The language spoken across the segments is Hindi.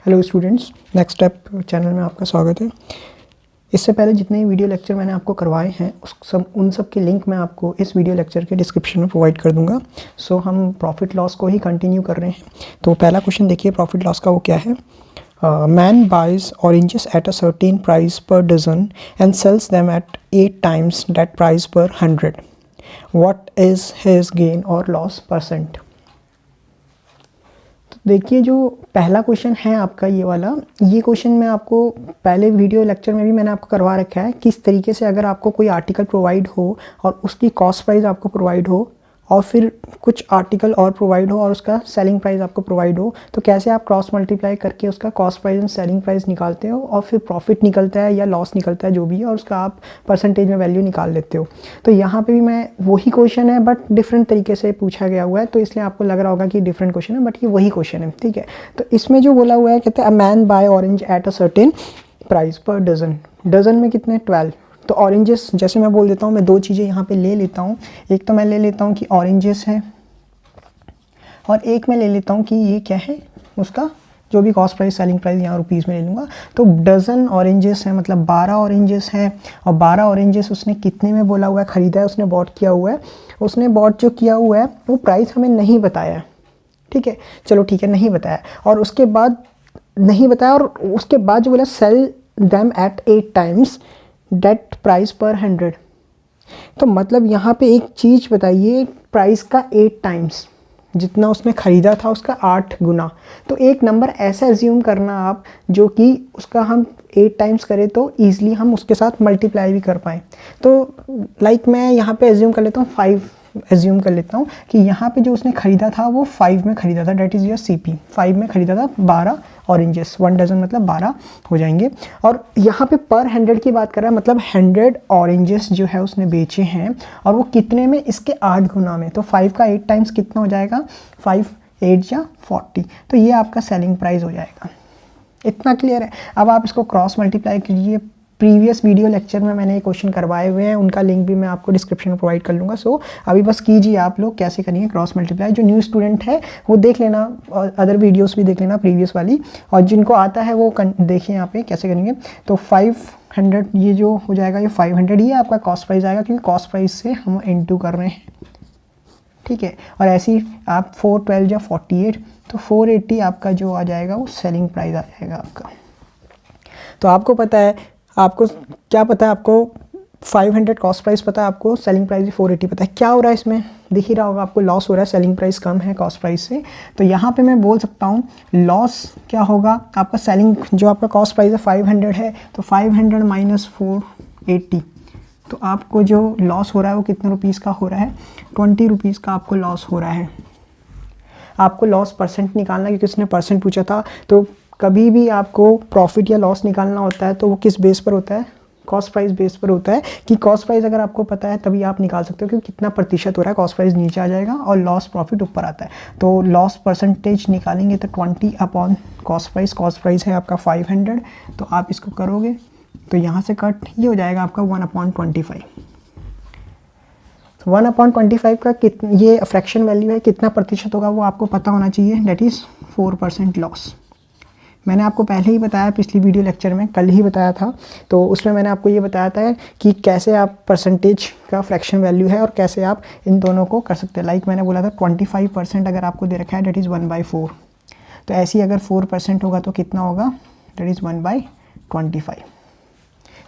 Hello students, next step channel में आपका स्वागत है। इससे पहले जितने वीडियो लेक्चर मैंने आपको करवाए हैं उन सब के लिंक मैं आपको इस वीडियो लेक्चर के डिस्क्रिप्शन में प्रोवाइड कर दूंगा। सो हम प्रॉफिट लॉस को ही कंटिन्यू कर रहे हैं। तो पहला क्वेश्चन देखिए प्रॉफिट लॉस का, वो क्या है। Man buys oranges at a certain price per dozen and sells them at 8 times that price per 100। What is his gain और लॉस परसेंट। देखिए जो पहला क्वेश्चन है आपका ये वाला, ये क्वेश्चन मैं आपको पहले वीडियो लेक्चर में भी मैंने आपको करवा रखा है। किस तरीके से अगर आपको कोई आर्टिकल प्रोवाइड हो और उसकी कॉस्ट प्राइस आपको प्रोवाइड हो और फिर कुछ आर्टिकल और प्रोवाइड हो और उसका सेलिंग प्राइस आपको प्रोवाइड हो, तो कैसे आप क्रॉस मल्टीप्लाई करके उसका cost price and selling price निकालते हो और फिर प्रॉफिट निकलता है या लॉस निकलता है जो भी है, और उसका आप परसेंटेज में वैल्यू निकाल लेते हो। तो यहाँ पे भी मैं वही क्वेश्चन है बट डिफरेंट तरीके से पूछा गया हुआ है, तो इसलिए आपको लग रहा होगा कि डिफरेंट क्वेश्चन है, बट ये वही क्वेश्चन है, ठीक है। तो इसमें जो बोला हुआ है, कहते हैं a man buy orange at a certain price per dozen. Dozen में कितने 12। तो ऑरेंजेस जैसे मैं बोल देता हूँ, मैं दो चीज़ें यहाँ पे ले लेता हूँ। एक तो मैं ले लेता हूँ कि ऑरेंजेस है और एक मैं ले लेता हूँ कि ये क्या है, उसका जो भी कॉस्ट प्राइस सेलिंग प्राइस यहाँ रुपीज़ में ले लूँगा। तो डजन ऑरेंजेस है, मतलब 12 ऑरेंजेस है। और 12 ऑरेंजेस उसने कितने में बोला हुआ है, ख़रीदा है, उसने बॉट किया हुआ है। उसने बॉट जो किया हुआ है वो प्राइस हमें नहीं बताया है, ठीक है। चलो ठीक है, नहीं बताया। और उसके बाद नहीं बताया, और उसके बाद जो बोला sell them at 8 times that price per 100। तो मतलब यहाँ पे एक चीज़ बताइए, प्राइस का 8 times, जितना उसने ख़रीदा था उसका 8 गुना। तो एक नंबर ऐसा एज्यूम करना आप जो कि उसका हम 8 times करें तो ईज़िली हम उसके साथ मल्टीप्लाई भी कर पाएँ। तो लाइक मैं यहाँ पे एज्यूम कर लेता हूँ 5, एज्यूम कर लेता हूँ कि यहाँ पे जो उसने ख़रीदा था वो 5 में ख़रीदा था, डेट इज़ योर CP। 5 में ख़रीदा था 12 ऑरेंजेस, 1 डजन मतलब 12 हो जाएंगे। और यहाँ पे पर 100 की बात कर रहा है, मतलब 100 ऑरेंजेस जो है उसने बेचे हैं, और वो कितने में, इसके 8 गुना में। तो 5 का 8 times कितना हो जाएगा, 5 8 या 40। तो ये आपका सेलिंग प्राइस हो जाएगा। इतना क्लियर है। अब आप इसको क्रॉस मल्टीप्लाई कीजिए। प्रीवियस वीडियो लेक्चर में मैंने ये क्वेश्चन करवाए हुए हैं, उनका लिंक भी मैं आपको डिस्क्रिप्शन में प्रोवाइड कर लूँगा। सो अभी बस कीजिए आप लोग कैसे करेंगे क्रॉस मल्टीप्लाई। जो न्यू स्टूडेंट है वो देख लेना, और अदर वीडियोस भी देख लेना प्रीवियस वाली, और जिनको आता है वो देखिए यहाँ पे कैसे करेंगे। तो 500 ये जो हो जाएगा, ये 500 ही आपका कॉस्ट प्राइस आएगा, क्योंकि कॉस्ट प्राइस से हम इनटू कर रहे हैं, ठीक है। और ऐसे ही आप 4 12 या 48, तो 480 आपका जो आ जाएगा वो सेलिंग प्राइस आ जाएगा आपका। तो आपको पता है, आपको क्या पता है, आपको 500 कॉस्ट प्राइस पता है, आपको सेलिंग प्राइस भी 480 पता है। क्या हो रहा है इसमें, दिख ही रहा होगा आपको, लॉस हो रहा है, सेलिंग प्राइस कम है कॉस्ट प्राइस से। तो यहाँ पे मैं बोल सकता हूँ लॉस क्या होगा, आपका सेलिंग जो आपका कॉस्ट प्राइस है 500 है, तो 500 माइनस 480, तो आपको जो लॉस हो रहा है वो कितने रुपीज़ का हो रहा है, 20 रुपीज़ का आपको लॉस हो रहा है। आपको लॉस परसेंट निकालना, क्योंकि उसने परसेंट पूछा था। तो कभी भी आपको प्रॉफिट या लॉस निकालना होता है तो वो किस बेस पर होता है, कॉस्ट प्राइस बेस पर होता है। कि कॉस्ट प्राइस अगर आपको पता है तभी आप निकाल सकते हो कि कितना प्रतिशत हो रहा है, कॉस्ट प्राइस नीचे आ जाएगा और लॉस प्रॉफिट ऊपर आता है। तो लॉस परसेंटेज निकालेंगे तो 20 अपॉन कॉस्ट प्राइस है आपका 500। तो आप इसको करोगे तो यहाँ से कट ये हो जाएगा आपका 1/25। 1/25 का ये फ्रैक्शन वैल्यू है, कितना प्रतिशत होगा वो आपको पता होना चाहिए, डेट इज़ 4% लॉस। मैंने आपको पहले ही बताया, पिछली वीडियो लेक्चर में कल ही बताया था, तो उसमें मैंने आपको ये बताया था कि कैसे आप परसेंटेज का फ्रैक्शन वैल्यू है और कैसे आप इन दोनों को कर सकते हैं। लाइक मैंने बोला था 25% अगर आपको दे रखा है, डेट इज़ 1/4। तो ऐसे ही अगर 4% होगा तो कितना होगा, डेट इज़ 1/25।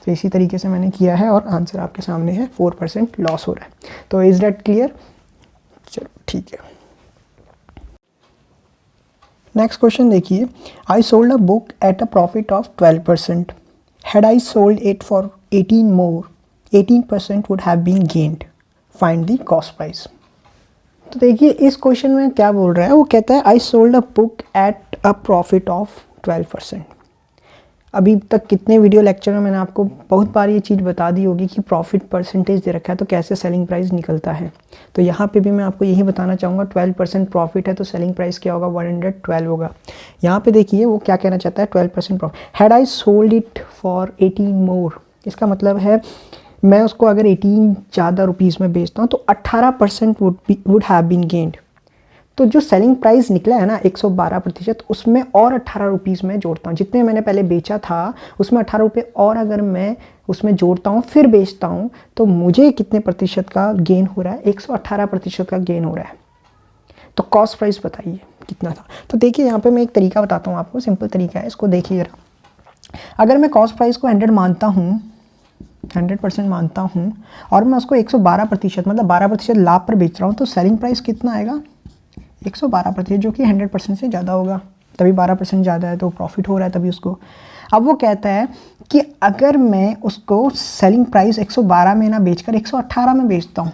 तो इसी तरीके से मैंने किया है और आंसर आपके सामने है, 4% लॉस हो रहा है। तो इज़ दैट क्लियर। चलो ठीक है, नेक्स्ट क्वेश्चन देखिए। I sold a book at a profit of 12%। Had I sold it for 18 more, 18% would have been gained. Find the cost price. तो देखिए इस क्वेश्चन में क्या बोल रहा है, वो कहता है आई sold a book at a profit of 12%। अभी तक कितने वीडियो लेक्चर में मैंने आपको बहुत बार ये चीज़ बता दी होगी कि प्रॉफिट परसेंटेज दे रखा है तो कैसे सेलिंग प्राइस निकलता है। तो यहाँ पे भी मैं आपको यही बताना चाहूँगा, 12% प्रॉफिट है तो सेलिंग प्राइस क्या होगा, 112 होगा। यहाँ पे देखिए वो क्या कहना चाहता है, 12% profit. Had I sold it for 18 मोर, इसका मतलब है मैं उसको अगर 18 ज़्यादा रुपीज़ में बेचता हूँ तो 18% वुड हैव बीन गेन्ड। तो जो सेलिंग प्राइस निकला है ना 112%, उसमें और 18 रुपीज़ में जोड़ता हूँ। जितने मैंने पहले बेचा था उसमें 18 रुपये और अगर मैं उसमें जोड़ता हूँ फिर बेचता हूँ तो मुझे कितने प्रतिशत का गेन हो रहा है? 118% का गेन हो रहा है। तो कॉस्ट प्राइस बताइए कितना था? तो देखिए यहाँ पे मैं एक तरीका बताता हूँ आपको, सिंपल तरीका है, इसको देखिए जरा। अगर मैं कॉस्ट प्राइस को 100 मानता हूँ, 100% मानता हूँ और मैं उसको 112% मतलब 12% लाभ पर बेच रहा हूँ तो सेलिंग प्राइस कितना आएगा? 112%, जो कि 100% से ज़्यादा होगा, तभी 12% ज़्यादा है तो प्रॉफिट हो रहा है तभी उसको। अब वो कहता है कि अगर मैं उसको सेलिंग प्राइस 112 में ना बेचकर 118 में बेचता हूँ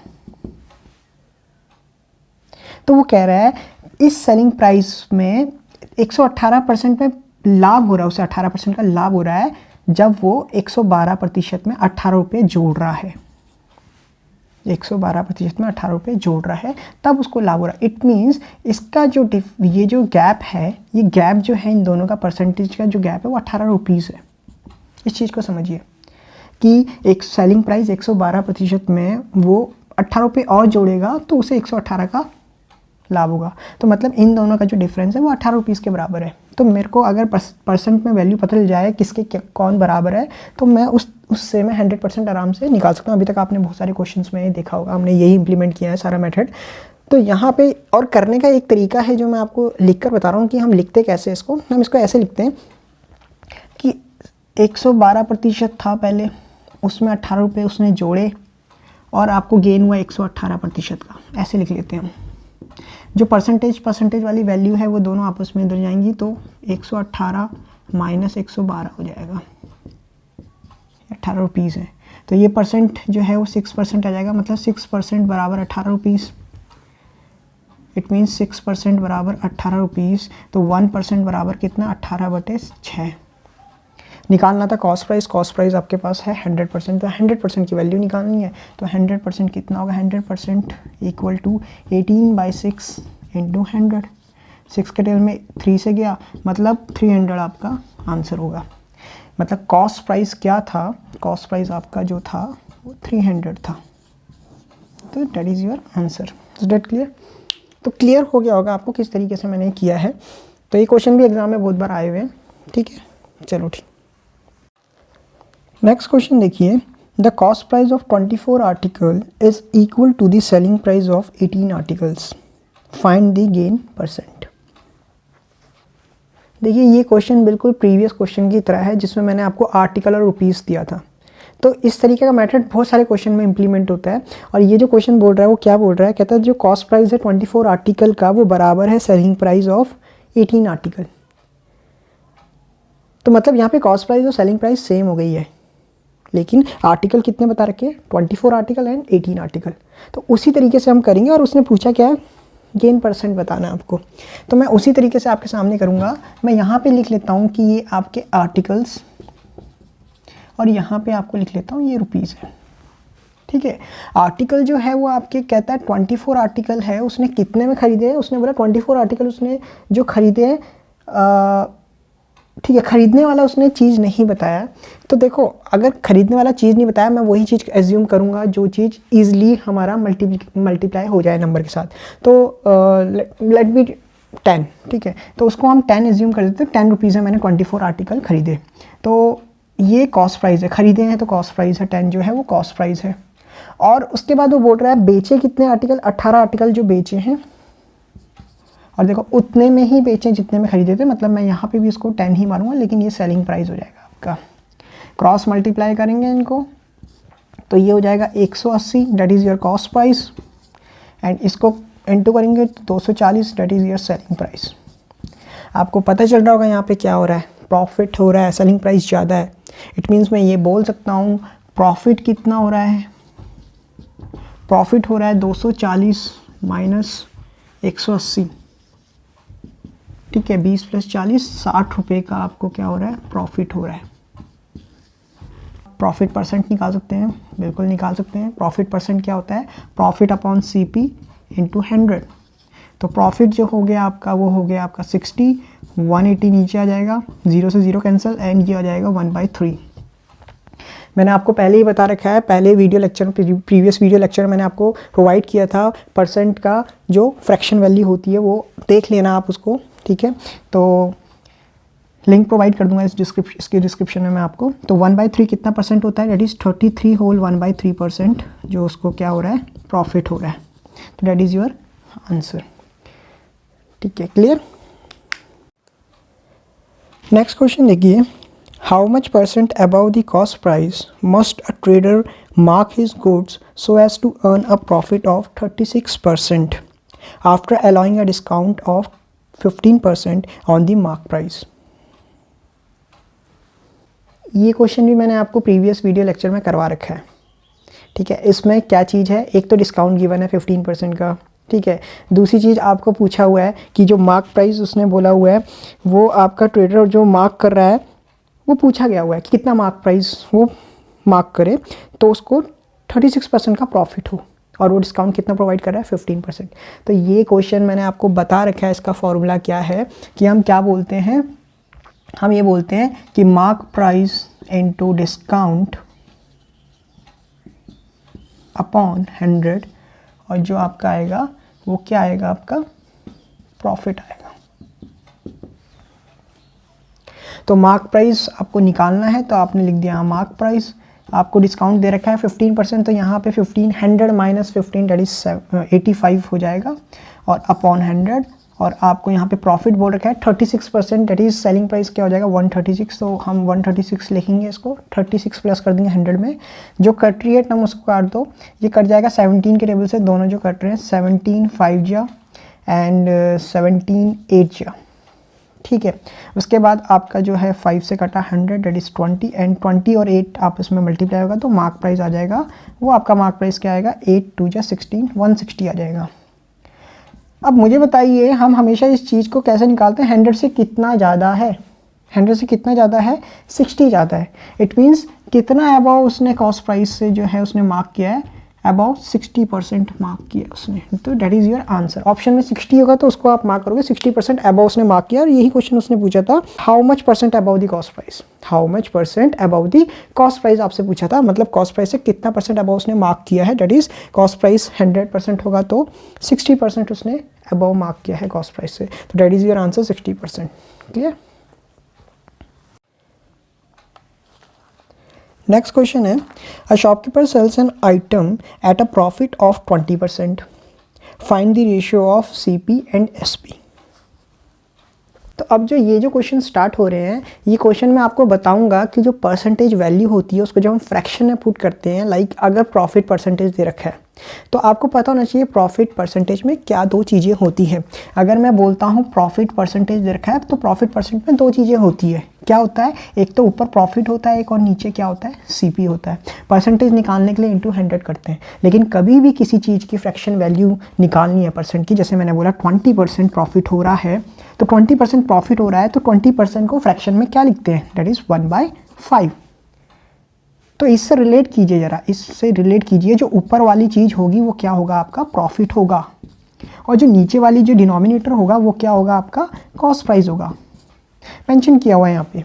तो वो कह रहा है इस सेलिंग प्राइस में 118% में लाभ हो रहा है, उसे 18% का लाभ हो रहा है जब वो 112% में 18 रुपये जोड़ रहा है। 112% में 18 रुपये जोड़ रहा है तब उसको लाभ हो रहा है। इट मीन्स इसका जो ये जो गैप है, ये गैप जो है इन दोनों का परसेंटेज का जो गैप है वो 18 रुपीज़ है। इस चीज़ को समझिए कि एक सेलिंग प्राइस 112% में वो 18 रुपये और जोड़ेगा तो उसे 118 का लाभ होगा। तो मतलब इन दोनों का जो डिफरेंस है वो 18 रुपीज़ के बराबर है। तो मेरे को अगर परसेंट में वैल्यू पता चल जाए किसके कौन बराबर है तो मैं उससे मैं 100% आराम से निकाल सकता हूँ। अभी तक आपने बहुत सारे क्वेश्चंस में देखा होगा, हमने यही इंप्लीमेंट किया है सारा मेथड। तो यहाँ पे और करने का एक तरीका है जो मैं आपको लिख कर बता रहा हूँ कि हम लिखते कैसे इसको। हम इसको ऐसे लिखते हैं कि 112% था पहले, उसमें 18 रुपये उसने जोड़े और आपको गेन हुआ 118% का, ऐसे लिख लेते हैं हम। जो परसेंटेज वाली वैल्यू है वो दोनों आपस में इधर जाएंगी तो 118 माइनस 112 हो जाएगा, 18 रुपीज़ है। तो ये परसेंट जो है वो 6% आ जाएगा, मतलब 6% बराबर 18 रुपीज़। इट मीन्स 6% बराबर 18 रुपीज़। तो 1% बराबर कितना? 18/6 निकालना था कॉस्ट प्राइस। कॉस्ट प्राइस आपके पास है 100%, तो 100% की वैल्यू निकालनी है। तो 100% कितना होगा? 100% इक्वल टू 18/6 इंटू 100। 6 के टेल में 3 से गया, मतलब 300 आपका आंसर होगा। मतलब कॉस्ट प्राइस क्या था? कॉस्ट प्राइस आपका जो था वो 300 था। तो that is your answer. Is that clear? तो क्लियर हो गया होगा आपको किस तरीके से मैंने किया है। तो ये क्वेश्चन भी एग्जाम में बहुत बार आए हुए हैं, ठीक है। चलो ठीक, नेक्स्ट क्वेश्चन देखिए। The cost price of 24 article is equal to the selling price of 18 articles, find the gain percent. देखिए ये क्वेश्चन बिल्कुल प्रीवियस क्वेश्चन की तरह है जिसमें मैंने आपको आर्टिकल और रुपीज़ दिया था। तो इस तरीके का मेथड बहुत सारे क्वेश्चन में इंप्लीमेंट होता है। और ये जो क्वेश्चन बोल रहा है वो क्या बोल रहा है? कहता है जो कॉस्ट प्राइस है 24 आर्टिकल का वो बराबर है सेलिंग प्राइस ऑफ 18 आर्टिकल। तो मतलब यहाँ पे कॉस्ट प्राइस और सेलिंग प्राइस सेम हो गई है, लेकिन आर्टिकल कितने बता रखे? 24 आर्टिकल एंड 18 आर्टिकल। तो उसी तरीके से हम करेंगे। और उसने पूछा क्या? गेन परसेंट बताना है आपको। तो मैं उसी तरीके से आपके सामने करूँगा। मैं यहाँ पे लिख लेता हूँ कि ये आपके आर्टिकल्स और यहाँ पे आपको लिख लेता हूँ ये रुपीज़ है, ठीक है। आर्टिकल जो है वो आपके कहता है 24 आर्टिकल है, उसने कितने में ख़रीदे हैं? उसने बोला 24 आर्टिकल उसने जो ख़रीदे हैं, ठीक है। ख़रीदने वाला उसने चीज़ नहीं बताया। तो देखो अगर ख़रीदने वाला चीज़ नहीं बताया, मैं वही चीज़ एज्यूम करूँगा जो चीज़ ईज़िली हमारा मल्टीप्लाई हो जाए नंबर के साथ। तो लेट बी 10, ठीक है। तो उसको हम 10 एज्यूम कर देते हैं। 10 रुपीज़ है, मैंने 24 आर्टिकल ख़रीदे। तो ये कॉस्ट प्राइस है, ख़रीदे हैं तो कॉस्ट प्राइस है, 10 जो है वो कॉस्ट प्राइस है। और उसके बाद वो बोल रहा है बेचे कितने आर्टिकल? 18 आर्टिकल जो बेचे हैं। और देखो उतने में ही बेचें जितने में खरीदे थे, मतलब मैं यहाँ पे भी इसको 10 ही मारूंगा, लेकिन ये सेलिंग प्राइस हो जाएगा आपका। क्रॉस मल्टीप्लाई करेंगे इनको तो ये हो जाएगा 180, date is your cost price. And इसको इनटू करेंगे तो 240, date is your selling price. आपको पता चल रहा होगा यहाँ पे क्या हो रहा है? प्रॉफिट हो रहा है, सेलिंग प्राइस ज़्यादा है। इट मीन्स मैं ये बोल सकता हूँ प्रॉफिट कितना हो रहा है? प्रॉफिट हो रहा है 240 माइनस 180, ठीक है। 20 + 40 60 रुपये का आपको क्या हो रहा है? प्रॉफिट हो रहा है। प्रॉफिट परसेंट निकाल सकते हैं, बिल्कुल निकाल सकते हैं। प्रॉफिट परसेंट क्या होता है? Profit upon CP into 100। तो प्रॉफिट जो हो गया आपका वो हो गया आपका 60, 180 नीचे आ जाएगा, 0 से 0 कैंसिल, एंड ये आ जाएगा 1/3। मैंने आपको पहले ही बता रखा है, पहले video lecture previous video lecture मैंने आपको प्रोवाइड किया था परसेंट का जो फ्रैक्शन वैल्यू होती है वो देख लेना आप उसको, ठीक है। तो लिंक प्रोवाइड कर दूंगा इसके डिस्क्रिप्शन में मैं आपको। तो 1/3 कितना परसेंट होता है, डेट इज़ 33 होल 1/3% जो उसको क्या हो रहा है, प्रॉफिट हो रहा है। तो डेट इज़ योर आंसर, ठीक है, क्लियर। नेक्स्ट क्वेश्चन देखिए, how much percent above the cost price must a trader mark his goods so as to earn a profit of 36% after allowing a discount of 15% on the mark price. ये क्वेश्चन भी मैंने आपको प्रीवियस वीडियो लेक्चर में करवा रखा है, ठीक है। इसमें क्या चीज़ है, एक तो डिस्काउंट गिवन है 15% का, ठीक है। दूसरी चीज़ आपको पूछा हुआ है कि जो मार्क प्राइस उसने बोला हुआ है वो आपका ट्रेडर जो मार्क कर रहा है वो पूछा गया हुआ है कि कितना मार्क प्राइस वो मार्क करे तो उसको 36% का प्रॉफिट हो, और वो डिस्काउंट कितना प्रोवाइड कर रहा है, 15%। तो ये क्वेश्चन मैंने आपको बता रखा है, इसका फॉर्मूला क्या है कि हम क्या बोलते हैं, हम ये बोलते हैं कि mark price into discount upon 100, और जो आपका आएगा वो क्या आएगा, आपका प्रॉफिट आएगा। तो मार्क प्राइस आपको निकालना है तो आपने लिख दिया मार्क प्राइस, आपको डिस्काउंट दे रखा है 15%, तो यहाँ पे 100 माइनस 15 डेट इज 85 हो जाएगा, और अपॉन 100, और आपको यहाँ पे प्रॉफिट बोल रखा है 36%, डेट इज सेलिंग प्राइस क्या हो जाएगा 136, तो हम 136 लिखेंगे इसको, 36 प्लस कर देंगे 100 में, जो कट रही है टर्म उसको काट दो, ये कट जाएगा 17 के टेबल से, दोनों जो कट रहे हैं 17 5 जा एंड 17 8 जा, ठीक है। उसके बाद आपका जो है 5 से कटा 100 डेट इज़ 20, एंड 20 और 8 आपस में मल्टीप्लाई होगा तो मार्क प्राइस आ जाएगा, वो आपका मार्क प्राइस क्या आएगा, 8 2 जा 16, 160 आ जाएगा। अब मुझे बताइए, हम हमेशा इस चीज़ को कैसे निकालते हैं, 100 से कितना ज़्यादा है, 100 से कितना ज़्यादा है, 60 ज़्यादा है। इट मीन्स कितना अबाव उसने कॉस्ट प्राइस से जो है उसने मार्क किया है, अबाउट 60% मार्क किया उसने, तो that is your answer. Option में 60 होगा तो उसको आप मार्क करोगे, 60% अबाव उसने मार्क किया, और यही क्वेश्चन उसने पूछा था, how much percent above the cost price, how much percent above the cost price आपसे पूछा था, मतलब कॉस्ट प्राइस से कितना परसेंट अबाव उसने मार्क किया है, डेट इज़ कॉस्ट प्राइस 100% होगा तो 60% उसने अबाव मार्क किया है कॉस्ट प्राइस से, तो that is your answer 60%, clear. Next question है, a shopkeeper sells an item at a profit of 20%, find the ratio of CP and SP। तो अब जो ये जो क्वेश्चन स्टार्ट हो रहे हैं, ये क्वेश्चन मैं आपको बताऊंगा कि जो परसेंटेज वैल्यू होती है उसको जब हम फ्रैक्शन में पुट करते हैं, लाइक अगर प्रॉफिट परसेंटेज दे रखा है तो आपको पता होना चाहिए प्रॉफिट परसेंटेज में क्या दो चीज़ें होती हैं। अगर मैं बोलता हूँ प्रॉफिट परसेंटेज दे रखा है तो प्रॉफिट परसेंट में दो चीज़ें होती है, क्या होता है, एक तो ऊपर प्रॉफिट होता है, एक और नीचे क्या होता है, CP होता है। परसेंटेज निकालने के लिए इंटू 100 करते हैं, लेकिन कभी भी किसी चीज़ की फ्रैक्शन वैल्यू निकालनी है परसेंट की, जैसे मैंने बोला 20% प्रॉफिट हो रहा है, तो 20% प्रॉफिट हो रहा है तो 20% को फ्रैक्शन में क्या लिखते हैं, डेट इज़ 1/5। तो इससे रिलेट कीजिए, ज़रा इससे रिलेट कीजिए, जो ऊपर वाली चीज़ होगी वो क्या होगा, आपका प्रॉफिट होगा, और जो नीचे वाली जो डिनोमिनेटर होगा वो क्या होगा, आपका कॉस्ट प्राइस होगा, मेंशन किया हुआ है यहाँ पे।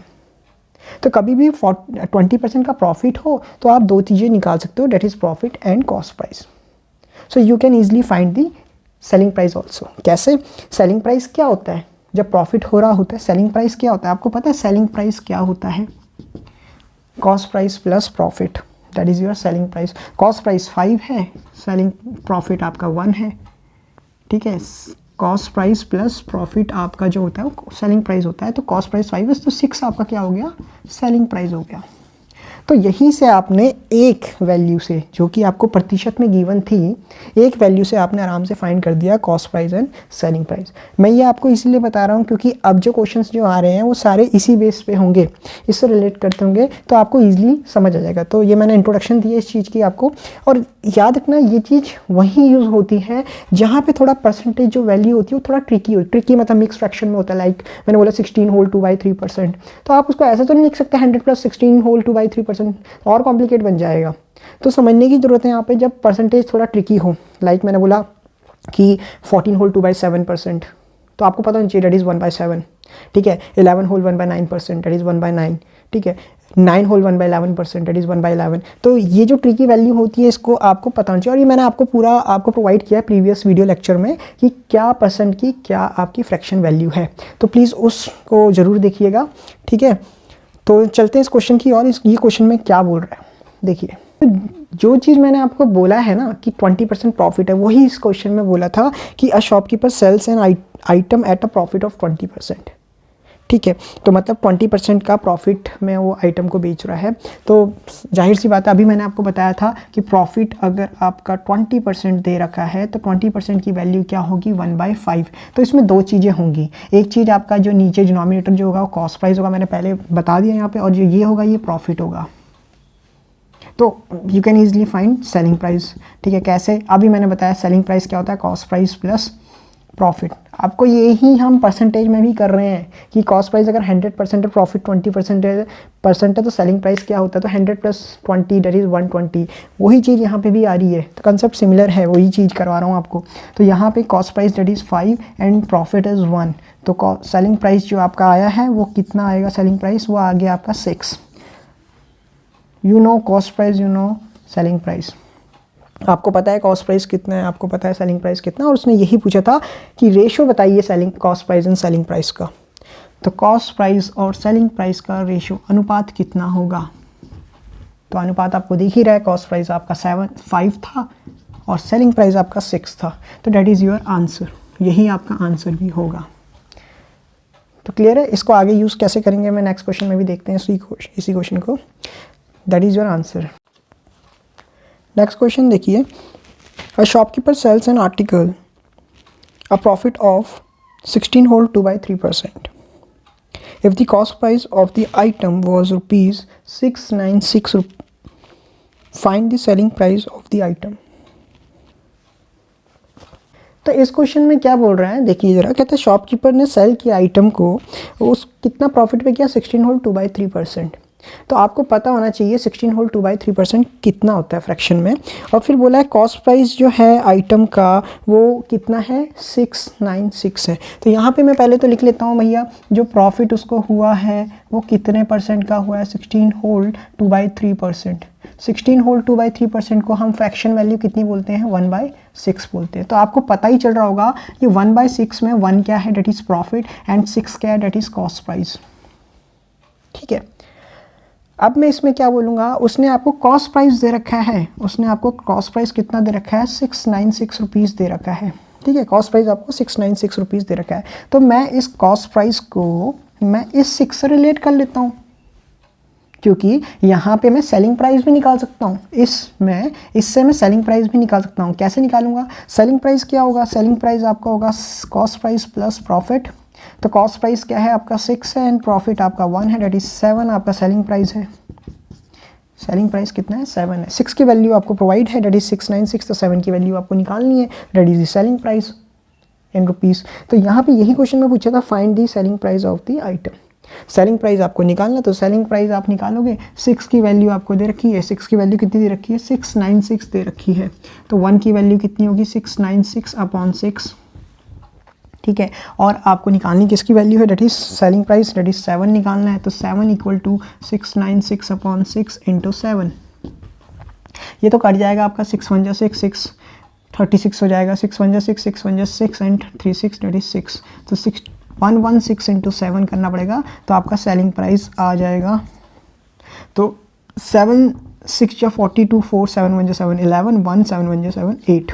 तो कभी भी 20% का प्रॉफिट हो तो आप दो चीज़ें निकाल सकते हो, that is profit and cost price. So you can easily find the selling price also. कैसे, सेलिंग प्राइस क्या होता है जब प्रॉफिट हो रहा होता है, सेलिंग प्राइस क्या होता है, आपको पता है सेलिंग प्राइस क्या होता है, cost price plus profit, that is your selling price. Cost price 5 है, सेलिंग प्रॉफिट आपका 1 है, ठीक है। कॉस्ट प्राइस प्लस प्रॉफिट आपका जो होता है वो सेलिंग प्राइस होता है, तो कॉस्ट प्राइस 5 है तो 6 आपका क्या हो गया, सेलिंग प्राइस हो गया। तो यहीं से आपने एक वैल्यू से, जो कि आपको प्रतिशत में गिवन थी, एक वैल्यू से आपने आराम से फाइंड कर दिया cost price and selling price. मैं ये आपको इसलिए बता रहा हूँ क्योंकि अब जो क्वेश्चंस जो आ रहे हैं वो सारे इसी बेस पे होंगे, इससे रिलेट करते होंगे, तो आपको ईजिली समझ आ जाएगा। तो ये मैंने इंट्रोडक्शन दी है इस चीज़ की आपको, और याद रखना ये चीज़ वहीं यूज़ होती है जहाँ पर थोड़ा परसेंटेज जो वैल्यू होती है वो थोड़ा ट्रिकी मतलब मिक्स फ्रैक्शन में होता है। लाइक मैंने बोला 16 होल 2/3%, तो आप उसको ऐसे तो नहीं लिख सकते 100 + 16 होल 2/3%, और कॉम्प्लिकेट बन जाएगा। तो समझने की ज़रूरत है यहाँ पे, जब परसेंटेज थोड़ा ट्रिकी हो, लाइक मैंने बोला कि 14 होल 2/7%, तो आपको पता होना चाहिए डेट इज़ 1/7, ठीक है। 11 होल 1/9%, डेट इज़ 1/9, ठीक है, 9 होल 1/11% दैट इज़ 1/11। तो ये जो ट्री की वैल्यू होती है इसको आपको पता होना चाहिए, और ये मैंने आपको पूरा आपको प्रोवाइड किया है प्रीवियस वीडियो लेक्चर में कि क्या परसेंट की क्या आपकी फ्रैक्शन वैल्यू है, तो प्लीज़ उसको ज़रूर देखिएगा, ठीक है। तो चलते हैं इस क्वेश्चन की और ये क्वेश्चन में क्या बोल रहा है। देखिए, जो चीज़ मैंने आपको बोला है ना कि 20% प्रॉफिट है, वही इस क्वेश्चन में बोला था कि a shopkeeper sells an item at a profit of 20%, ठीक है। तो मतलब 20% का प्रॉफिट में वो आइटम को बेच रहा है। तो जाहिर सी बात है, अभी मैंने आपको बताया था कि प्रॉफिट अगर आपका 20% दे रखा है तो 20% की वैल्यू क्या होगी, 1/5। तो इसमें दो चीज़ें होंगी, एक चीज़ आपका जो नीचे डिनोमिनेटर जो होगा वो कॉस्ट प्राइस होगा, मैंने पहले बता दिया यहाँ पे, और जो ये होगा ये प्रॉफिट होगा। तो you can easily find selling price, ठीक है। कैसे, अभी मैंने बताया सेलिंग प्राइस क्या होता है, कॉस्ट प्राइस प्लस प्रॉफिट। आपको ये ही हम परसेंटेज में भी कर रहे हैं कि कॉस्ट प्राइस अगर 100% है, प्रॉफिट 20% है, तो सेलिंग प्राइस क्या होता है, तो 100 + 20 दैट इज़ 120। वही चीज़ यहाँ पे भी आ रही है, तो कंसेप्ट सिमिलर है, वही चीज़ करवा रहा हूँ आपको। तो यहाँ पे cost price that is 5 and profit is 1, तो सेलिंग प्राइस जो आपका आया है वो कितना आएगा, सेलिंग प्राइस वो आ गया आपका 6। You know cost price, you know selling price, आपको पता है कॉस्ट प्राइस कितना है, आपको पता है सेलिंग प्राइस कितना, और उसने यही पूछा था कि रेशो बताइए selling cost price and selling price का। तो कॉस्ट प्राइस और सेलिंग प्राइस का रेशो अनुपात कितना होगा, तो अनुपात आपको दिख ही रहा है, कॉस्ट प्राइस आपका 5 था और सेलिंग प्राइस आपका 6 था, तो डैट इज़ योर आंसर, यही आपका आंसर भी होगा। तो क्लियर है, इसको आगे यूज़ कैसे करेंगे मैं नेक्स्ट क्वेश्चन में भी देखते हैं इसी क्वेश्चन को, that is your answer. Next question देखिए, a shopkeeper sells an article a profit of 16 whole 2/3%. If the cost price of the item was ₹696, find the selling price of the item. तो इस क्वेश्चन में क्या बोल रहा है, देखिए ज़रा, कहता है शॉपकीपर ने सेल किया आइटम को, उस कितना प्रॉफिट पे किया, 16 होल 2/3%। तो आपको पता होना चाहिए 16 होल 2/3% कितना होता है फ्रैक्शन में, और फिर बोला है कॉस्ट प्राइस जो है आइटम का वो कितना है, 696 है। तो यहाँ पे मैं पहले तो लिख लेता हूँ भैया, जो प्रॉफिट उसको हुआ है वो कितने परसेंट का हुआ है, 16 होल 2/3%। 16 होल 2/3% को हम फ्रैक्शन वैल्यू कितनी बोलते हैं, 1/6 बोलते हैं। तो आपको पता ही चल रहा होगा कि 1/6 में 1 क्या है, डेट इज़ प्रॉफिट, एंड 6 क्या है, डेट इज़ कॉस्ट प्राइस, ठीक है। अब मैं इसमें क्या बोलूँगा, उसने आपको कॉस्ट प्राइस दे रखा है, उसने आपको कॉस्ट प्राइस कितना दे रखा है, 696 रुपीज़ दे रखा है, ठीक है। कॉस्ट प्राइस आपको 696 रुपीज़ दे रखा है। तो मैं इस कॉस्ट प्राइस को मैं इस 6 से रिलेट कर लेता हूँ, क्योंकि यहाँ पे मैं सेलिंग प्राइस भी निकाल सकता हूँ, इससे मैं सेलिंग प्राइस भी निकाल सकता हूँ। कैसे निकालूंगा, सेलिंग प्राइस क्या होगा, सेलिंग प्राइस आपका होगा कॉस्ट प्राइस प्लस प्रॉफिट। तो कॉस्ट प्राइस क्या है आपका 6 है एंड प्रॉफिट आपका 1 है, डेट इज 7 आपका सेलिंग प्राइस है। सेलिंग प्राइस कितना है, 7 है। 6 की वैल्यू आपको प्रोवाइड है, डेट इज 696, तो 7 की वैल्यू आपको निकालनी है, that is the selling price in rupees. तो यहाँ पे यही क्वेश्चन में पूछा था, find the selling price of the item. Selling price आपको निकालना, तो सेलिंग प्राइस आप निकालोगे, 6 की वैल्यू आपको दे रखी है, 6 की वैल्यू कितनी दे रखी है, 696 दे रखी है। तो 1 की वैल्यू कितनी होगी, 696 अपॉन 6, ठीक है। और आपको निकालनी किसकी वैल्यू है, that is selling price, that is 7 निकालना है। तो 7 इक्वल टू 696 अपॉन 6 इंटू 7, ये तो कट जाएगा आपका, 6 1 जा 6 36 हो जाएगा, 6 1 जा 6 6 1 जा 6 एंड 3 6 डेट इज 6। तो 116 इंटू 7 करना पड़ेगा, तो आपका सेलिंग प्राइस आ जाएगा। तो 7 6 जा 42, 4 7 1 जा 7 11, 1 7 1 जा 7 8,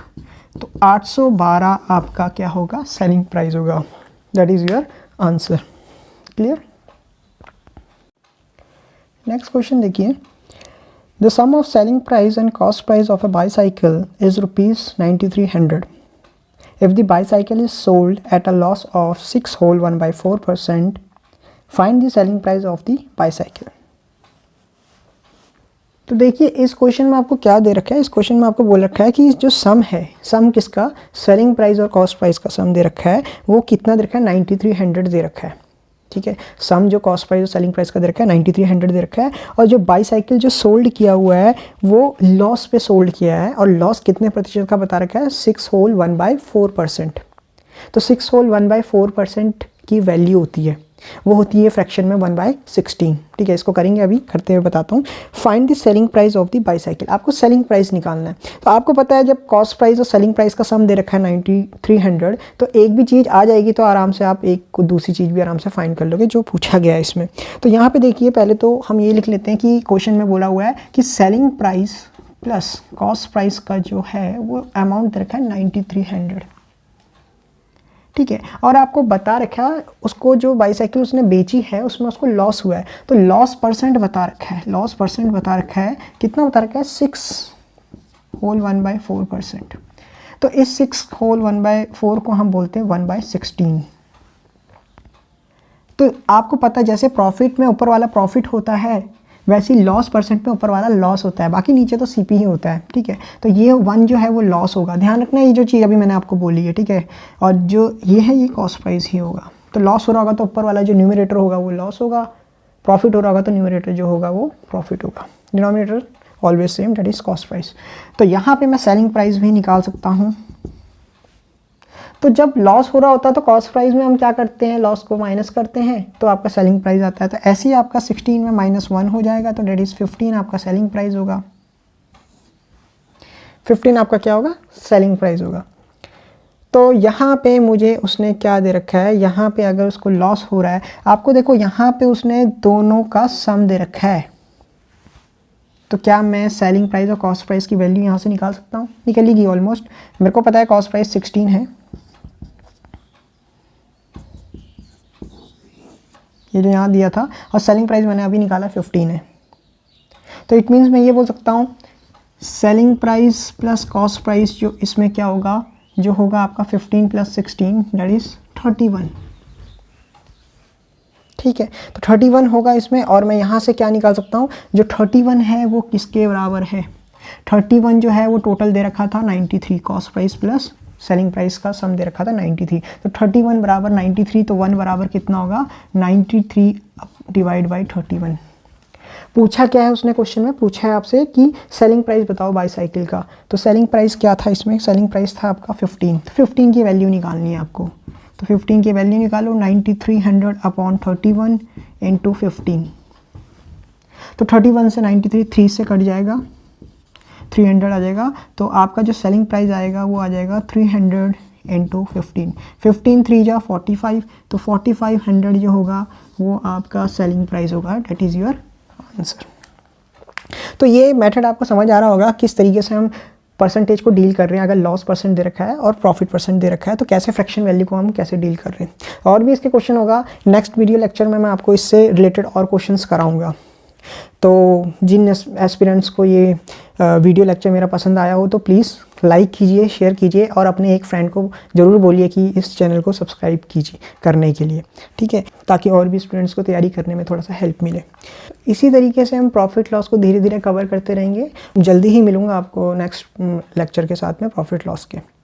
तो 812 आपका क्या होगा, सेलिंग प्राइस होगा। That is your answer, clear. Next question देखिए, the sum of selling price and cost price of a bicycle is ₹9300. If the bicycle is sold at a loss of 6 whole 1/4%, find the selling price of the bicycle. तो देखिए इस क्वेश्चन में आपको क्या दे रखा है, इस क्वेश्चन में आपको बोल रखा है कि जो सम है, सम किसका, सेलिंग प्राइस और कॉस्ट प्राइस का सम दे रखा है, वो कितना दे रखा है, 9300 दे रखा है, ठीक है। सम जो कॉस्ट प्राइस और सेलिंग प्राइस का दे रखा है 9300 दे रखा है, और जो बाईसाइकिल जो सोल्ड किया हुआ है वो लॉस पे सोल्ड किया है, और लॉस कितने प्रतिशत का बता रखा है, 6 होल 1/4%। तो 6 होल 1/4% की वैल्यू होती है, वो होती है फ्रैक्शन में 1/16। ठीक है, इसको करेंगे, अभी करते हुए बताता हूँ। Find the selling price of the bicycle. आपको सेलिंग प्राइस निकालना है। तो आपको पता है जब कॉस्ट प्राइस और सेलिंग प्राइस का सम दे रखा है 9300, तो एक भी चीज़ आ जाएगी तो आराम से आप एक को दूसरी चीज़ भी आराम से फाइंड कर लोगे जो पूछा गया है इसमें। तो यहाँ पे देखिए, पहले तो हम ये लिख लेते हैं कि क्वेश्चन में बोला हुआ है कि selling price plus cost price का जो है वो अमाउंट दे रखा है 9300। ठीक है, और आपको बता रखा है उसको जो बाईसाइकिल उसने बेची है उसमें उसको लॉस हुआ है, तो लॉस परसेंट बता रखा है। लॉस परसेंट बता रखा है, कितना बता रखा है? 6 होल 1/4%। तो इस 6 होल 1/4 को हम बोलते हैं 1/16। तो आपको पता है जैसे प्रॉफिट में ऊपर वाला प्रॉफिट होता है वैसे ही लॉस परसेंट में ऊपर वाला लॉस होता है, बाकी नीचे तो सीपी ही होता है। ठीक है, तो ये 1 जो है वो लॉस होगा, ध्यान रखना ये जो चीज़ अभी मैंने आपको बोली है। ठीक है, और जो ये है ये कॉस्ट प्राइस ही होगा। तो लॉस हो रहा होगा तो ऊपर वाला जो न्यूमरेटर होगा वो लॉस होगा, प्रॉफिट हो रहा होगा तो न्यूमरेटर जो होगा वो प्रॉफिट होगा। Denominator always same, that is cost price. तो यहाँ पर मैं सेलिंग प्राइस भी निकाल सकता हूँ। तो जब लॉस हो रहा होता है तो कॉस्ट प्राइस में हम क्या करते हैं? लॉस को माइनस करते हैं तो आपका सेलिंग प्राइस आता है। तो ऐसे ही आपका 16 में -1 हो जाएगा, तो डेट इज़ 15 आपका सेलिंग प्राइस होगा। 15 आपका क्या होगा? सेलिंग प्राइस होगा। तो यहाँ पे मुझे उसने क्या दे रखा है? यहाँ पे अगर उसको लॉस हो रहा है, आपको देखो यहाँ पे उसने दोनों का सम दे रखा है। तो क्या मैं सेलिंग प्राइस और कॉस्ट प्राइस की वैल्यू यहाँ से निकाल सकता हूँ? निकलेगी ऑलमोस्ट। मेरे को पता है कॉस्ट प्राइस 16 है, ये जो यहाँ दिया था, और सेलिंग प्राइस मैंने अभी निकाला 15 है। तो इट मीन्स मैं ये बोल सकता हूँ selling price plus cost price जो इसमें क्या होगा, जो होगा आपका 15 + 16 दैट इज़ 31। ठीक है, तो 31 होगा इसमें। और मैं यहाँ से क्या निकाल सकता हूँ? जो 31 है वो किसके बराबर है? 31 जो है वो टोटल दे रखा था 93, cost price plus selling price का सम दे रखा था 93। तो 31 बराबर 93, तो 1 बराबर कितना होगा? 93 डिवाइड बाई 31। पूछा क्या है उसने? क्वेश्चन में पूछा है आपसे कि सेलिंग प्राइस बताओ बाईसाइकिल का। तो सेलिंग प्राइस क्या था इसमें? सेलिंग प्राइस था आपका 15। तो 15 की वैल्यू निकालनी है आपको। तो 15 की वैल्यू निकालो, 9300 अपॉन 31 इंटू 15। तो 31 से 93 3 से कट जाएगा, 300 आ जाएगा। तो आपका जो सेलिंग प्राइस आएगा वो आ जाएगा 300 इंटू 15। 15 3 जा 45, तो 4500 जो होगा वो आपका सेलिंग प्राइस होगा। Date is your answer. तो ये मेथड आपको समझ आ रहा होगा किस तरीके से हम परसेंटेज को डील कर रहे हैं। अगर लॉस परसेंट दे रखा है और प्रॉफिट परसेंट दे रखा है तो कैसे फ्रैक्शन वैल्यू को हम कैसे डील कर रहे हैं। और भी इसके क्वेश्चन होगा नेक्स्ट वीडियो लेक्चर में, मैं आपको इससे रिलेटेड और क्वेश्चंस कराऊंगा। तो जिन एस्पिरेंट्स को ये वीडियो लेक्चर मेरा पसंद आया हो तो प्लीज़ लाइक कीजिए, शेयर कीजिए और अपने एक फ्रेंड को ज़रूर बोलिए कि इस चैनल को सब्सक्राइब कीजिए करने के लिए। ठीक है, ताकि और भी स्टूडेंट्स को तैयारी करने में थोड़ा सा हेल्प मिले। इसी तरीके से हम प्रॉफिट लॉस को धीरे धीरे कवर करते रहेंगे। जल्दी ही मिलूँगा आपको नेक्स्ट लेक्चर के साथ में प्रॉफिट लॉस के।